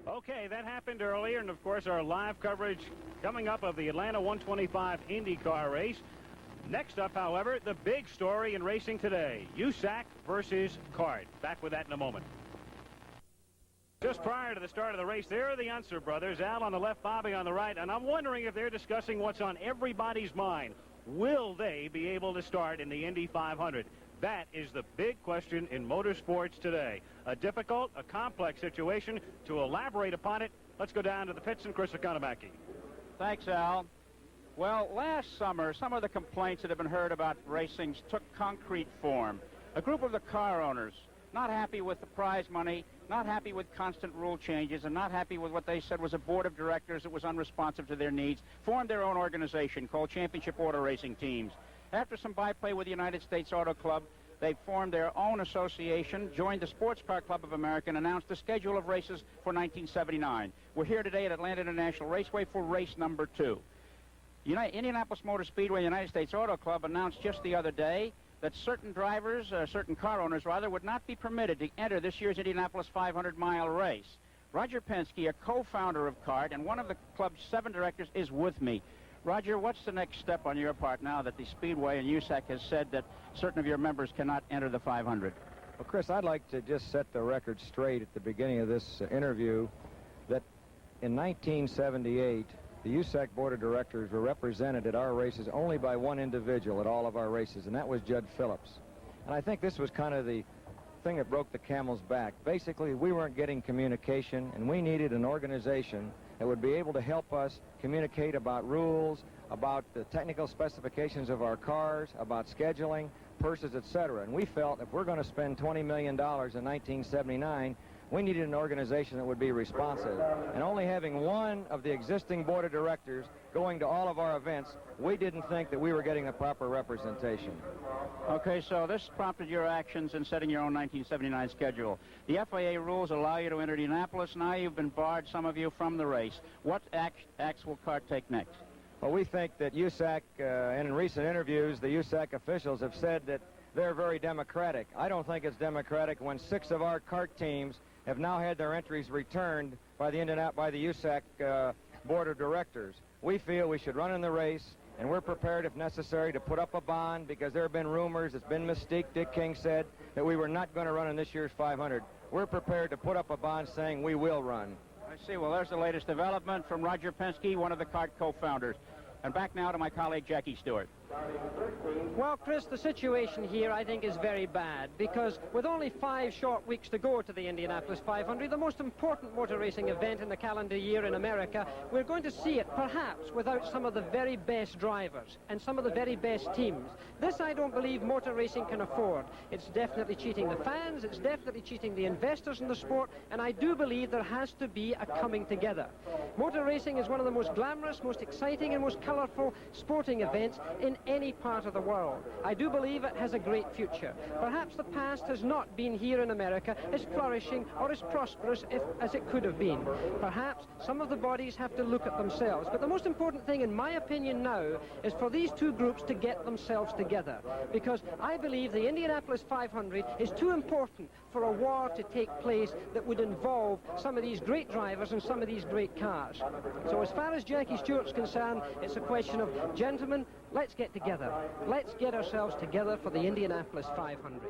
Okay, that happened earlier, and of course our live coverage coming up of the Atlanta 125 IndyCar race. Next up, however, the big story in racing today, USAC versus CART. Back with that in a moment. Just prior to the start of the race, there are the Unser brothers, Al on the left, Bobby on the right, and I'm wondering if they're discussing what's on everybody's mind. Will they be able to start in the Indy 500? That is the big question in motorsports today. A difficult, a complex situation. To elaborate upon it, let's go down to the pits and Chris Economaki. Thanks, Al. Well, last summer, some of the complaints that have been heard about racing took concrete form. A group of the car owners, not happy with the prize money, not happy with constant rule changes, and not happy with what they said was a board of directors that was unresponsive to their needs, formed their own organization called Championship Auto Racing Teams. After some byplay with the United States Auto Club, they formed their own association, joined the Sports Car Club of America, and announced the schedule of races for 1979. We're here today at Atlanta International Raceway for race number 2. Indianapolis Motor Speedway, United States Auto Club, announced just the other day that certain drivers, certain car owners rather, would not be permitted to enter this year's Indianapolis 500-mile race. Roger Penske, a co-founder of CART and one of the club's 7 directors, is with me. Roger, what's the next step on your part now that the Speedway and USAC has said that certain of your members cannot enter the 500? Well, Chris, I'd like to just set the record straight at the beginning of this interview that in 1978, the USAC Board of Directors were represented at our races only by one individual at all of our races, and that was Judd Phillips. And I think this was kind of the thing that broke the camel's back. Basically, we weren't getting communication, and we needed an organization that would be able to help us communicate about rules, about the technical specifications of our cars, about scheduling, purses, etc. And we felt if we're going to spend $20 million in 1979, we needed an organization that would be responsive. And only having one of the existing board of directors going to all of our events, we didn't think that we were getting the proper representation. Okay, so this prompted your actions in setting your own 1979 schedule. The FIA rules allow you to enter Indianapolis. Now you've been barred, some of you, from the race. What acts will CART take next? Well, we think that USAC, and in recent interviews, the USAC officials have said that they're very democratic. I don't think it's democratic when 6 of our CART teams have now had their entries returned by the USAC Board of Directors. We feel we should run in the race, and we're prepared, if necessary, to put up a bond because there have been rumors, it's been mystique. Dick King said that we were not going to run in this year's 500. We're prepared to put up a bond saying we will run. I see. Well, there's the latest development from Roger Penske, one of the CART co-founders. And back now to my colleague Jackie Stewart. Well, Chris, the situation here, I think, is very bad because with only 5 short weeks to go to the Indianapolis 500, the most important motor racing event in the calendar year in America, we're going to see it perhaps without some of the very best drivers and some of the very best teams. This I don't believe motor racing can afford. It's definitely cheating the fans, it's definitely cheating the investors in the sport, and I do believe there has to be a coming together. Motor racing is one of the most glamorous, most exciting and most colorful sporting events in any part of the world. I do believe it has a great future. Perhaps the past has not been here in America as flourishing or as prosperous as it could have been. Perhaps some of the bodies have to look at themselves. But the most important thing, in my opinion now, is for these 2 groups to get themselves together. Because I believe the Indianapolis 500 is too important for a war to take place that would involve some of these great drivers and some of these great cars. So as far as Jackie Stewart's concerned, it's a question of, gentlemen, let's get together. Let's get ourselves together for the Indianapolis 500.